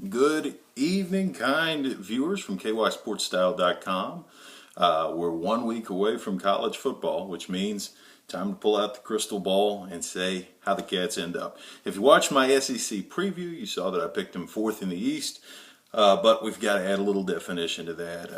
Good evening, kind viewers from KySportsStyle.com. We're 1 week away from college football, which means time to pull out the crystal ball and say how the Cats end up. If you watched my SEC preview, you saw that I picked them fourth in the East, but we've got to add a little definition to that.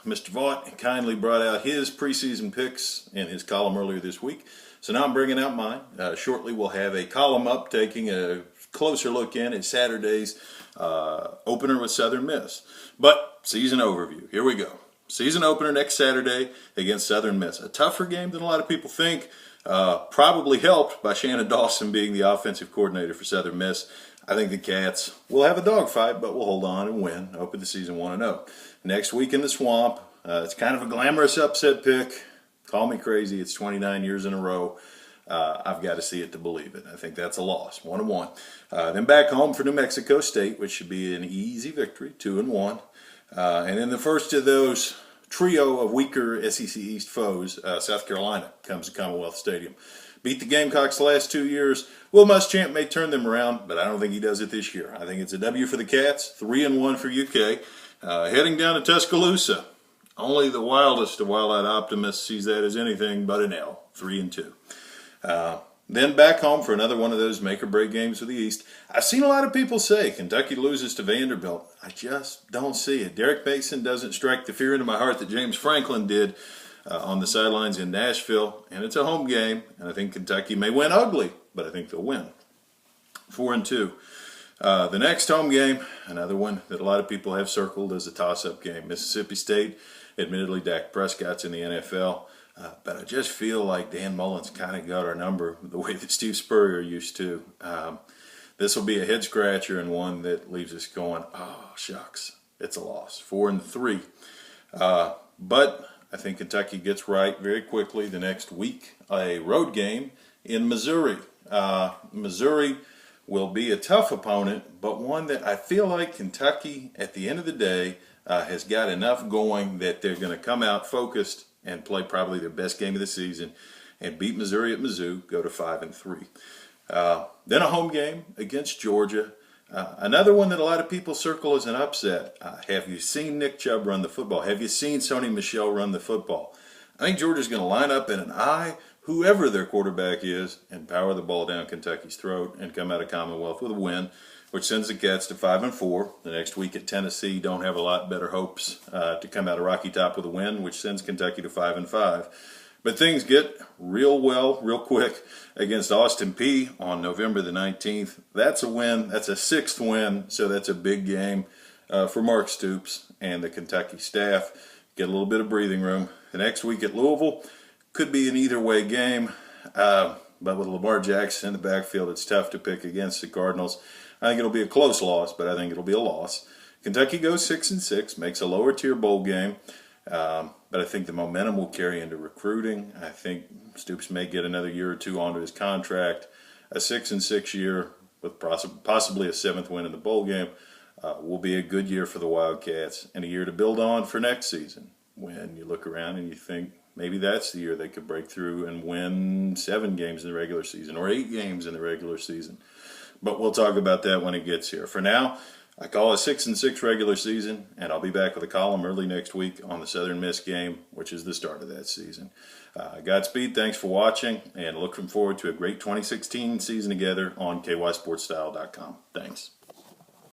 Mr. Vaught kindly brought out his preseason picks in his column earlier this week, so now I'm bringing out mine. Shortly we'll have a column up taking a closer look in at Saturday's opener with Southern Miss. But season overview, here we go. Season opener next Saturday against Southern Miss. A tougher game than a lot of people think, probably helped by Shannon Dawson being the offensive coordinator for Southern Miss. I think the Cats will have a dogfight, but will hold on and win. Open the season 1-0. Next week in the Swamp, it's kind of a glamorous upset pick. Call me crazy, it's 29 years in a row. I've got to see it to believe it. I think that's a loss, 1-1. Then back home for New Mexico State, which should be an easy victory, 2-1. And then the first of those trio of weaker SEC East foes, South Carolina, comes to Commonwealth Stadium. Beat the Gamecocks the last 2 years. Will Muschamp may turn them around, but I don't think he does it this year. I think it's a W for the Cats, 3-1 for UK. Heading down to Tuscaloosa. Only the wildest of wild-eyed optimists sees that as anything but an L, 3-2. Then back home for another one of those make-or-break games for the East. I've seen a lot of people say Kentucky loses to Vanderbilt. I just don't see it. Derek Mason doesn't strike the fear into my heart that James Franklin did on the sidelines in Nashville. And it's a home game, and I think Kentucky may win ugly, but I think they'll win. 4-2. The next home game, another one that a lot of people have circled as a toss-up game. Mississippi State, admittedly Dak Prescott's in the NFL. But I just feel like Dan Mullen's kind of got our number the way that Steve Spurrier used to. This will be a head scratcher and one that leaves us going, oh, shucks, it's a loss. 4-3. But I think Kentucky gets right very quickly the next week. A road game in Missouri. Missouri will be a tough opponent, but one that I feel like Kentucky, at the end of the day, has got enough going that they're going to come out focused and play probably their best game of the season and beat Missouri at Mizzou, go to 5-3. Then a home game against Georgia. Another one that a lot of people circle as an upset. Have you seen Nick Chubb run the football? Have you seen Sony Michel run the football? I think Georgia's going to line up in an eye, whoever their quarterback is, and power the ball down Kentucky's throat and come out of Commonwealth with a win, which sends the Cats to 5-4. The next week at Tennessee, don't have a lot better hopes to come out of Rocky Top with a win, which sends Kentucky to 5-5. But things get real quick against Austin Peay on November the 19th. That's a win. That's a 6th win, so that's a big game for Mark Stoops and the Kentucky staff. Get a little bit of breathing room. The next week at Louisville could be an either-way game, but with Lamar Jackson in the backfield, it's tough to pick against the Cardinals. I think it'll be a close loss, but I think it'll be a loss. Kentucky goes 6-6, makes a lower-tier bowl game, but I think the momentum will carry into recruiting. I think Stoops may get another year or two onto his contract. A 6-6 year with possibly a 7th win in the bowl game will be a good year for the Wildcats and a year to build on for next season. When you look around and you think maybe that's the year they could break through and win 7 games in the regular season or 8 games in the regular season. But we'll talk about that when it gets here. For now, I call a 6-6 regular season, and I'll be back with a column early next week on the Southern Miss game, which is the start of that season. Godspeed, thanks for watching, and looking forward to a great 2016 season together on KySportsStyle.com. Thanks.